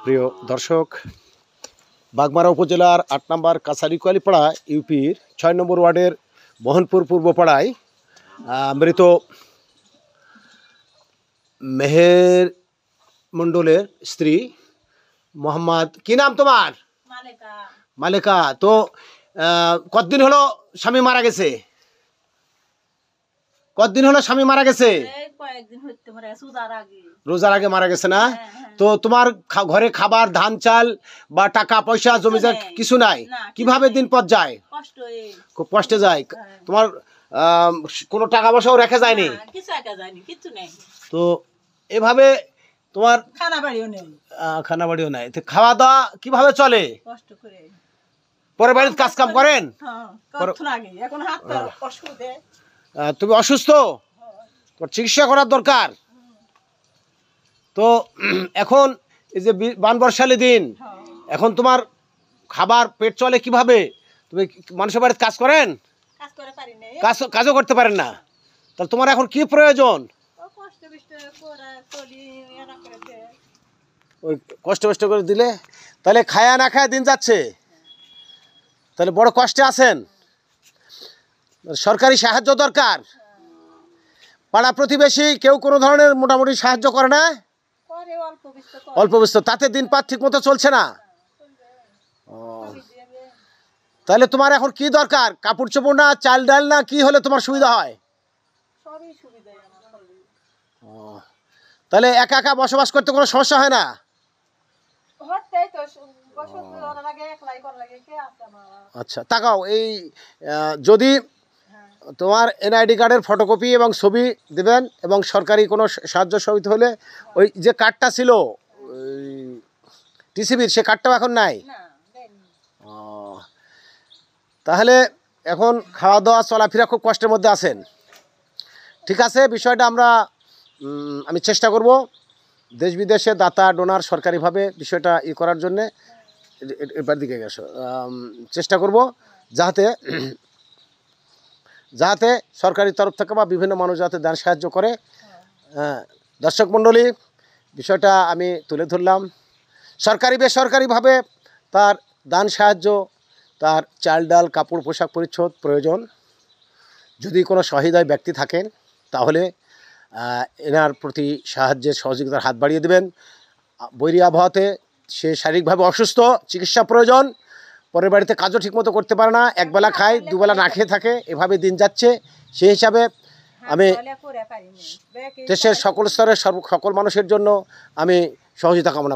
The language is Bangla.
প্রিয় দর্শক, বাগমারা উপজেলার ৮ নম্বর কাছারিকুয়ালিপাড়া ইউপির ৬ নম্বর ওয়ার্ডের মোহনপুর পূর্বপাড়ায় মৃত মেহের মণ্ডলের স্ত্রী মোহাম্মদ, কি নাম তোমার? মালেকা। তো কতদিন হলো স্বামী মারা গেছে? কতদিন হলো স্বামী মারা গেছে? রোজার আগে মারা গেছে না? তো তোমার ঘরে খাবার, ধান চাল বা টাকা পয়সা জমিজার কিছু নাই, কিভাবে দিন পথ যায়? খুব কষ্টে যায়। তোমার কোনো টাকা পয়সাও রেখে যায়নি? তো এভাবে তোমার খানা বাড়িও নাই, তো খাওয়া দাওয়া কিভাবে চলে? পরের বাড়িতে কাজ কাম করেন? তুমি অসুস্থ, চিকিৎসা করার দরকার। তো এখন এই যে বান বর্ষালি দিন, এখন তোমার খাবার পেট চলে কিভাবে? তুমি মানুষের বাড়িতে কাজ করেন? কাজও করতে পারেন না, তাহলে তোমার এখন কি প্রয়োজন? ওই কষ্ট করে দিলে তাহলে খায়া না খায়া দিন যাচ্ছে, তাহলে বড় কষ্টে আছেন। সরকারি সাহায্য দরকার। পাড়া প্রতিবেশী কেউ কোনো ধরনের মোটামুটি সাহায্য করে না? অল্প বিস্তর, তাতে দিন পাত ঠিক মতো চলছে না। তাহলে তোমার এখন কি দরকার? কাপড় চোপড় না চাল ডাল না কি হলে তোমার সুবিধা হয়? তাহলে একা একা বসবাস করতে কোনো সমস্যা হয় না? আচ্ছা, তাকাও, এই যদি তোমার এনআইডি কার্ডের ফটোকপি এবং ছবি দেবেন, এবং সরকারি কোনো সাহায্য সহিত হলে ওই যে কার্ডটা ছিল টিসিবির, সে কার্ডটাও এখন নাই। তাহলে এখন খাওয়া দাওয়া চলাফেরা খুব কষ্টের মধ্যে আছেন। ঠিক আছে, বিষয়টা আমি চেষ্টা করব দেশ বিদেশে দাতা ডোনার সরকারিভাবে বিষয়টা করার জন্যে, এবার দিকে গেছো, চেষ্টা করব যাতে সরকারি তরফ থেকে বা বিভিন্ন মানুষ যাতে দান সাহায্য করে। দর্শক মণ্ডলী, বিষয়টা আমি তুলে ধরলাম। সরকারি বেসরকারিভাবে তার দান সাহায্য, তার চাল ডাল কাপড় পোশাক পরিচ্ছদ প্রয়োজন। যদি কোনো সহৃদয় ব্যক্তি থাকেন তাহলে এনার প্রতি সাহায্যের সহযোগিতার হাত বাড়িয়ে দেবেন। বৈরী আবহাওয়াতে সে শারীরিকভাবে অসুস্থ, চিকিৎসা প্রয়োজন, পরের বাড়িতে কাজও ঠিকমতো করতে পারে না, একবেলা খায় দুবেলা না খেয়ে থাকে, এভাবে দিন যাচ্ছে। সেই হিসাবে আমি দেশের সকল স্তরের সকল মানুষের জন্য আমি সহযোগিতা কামনা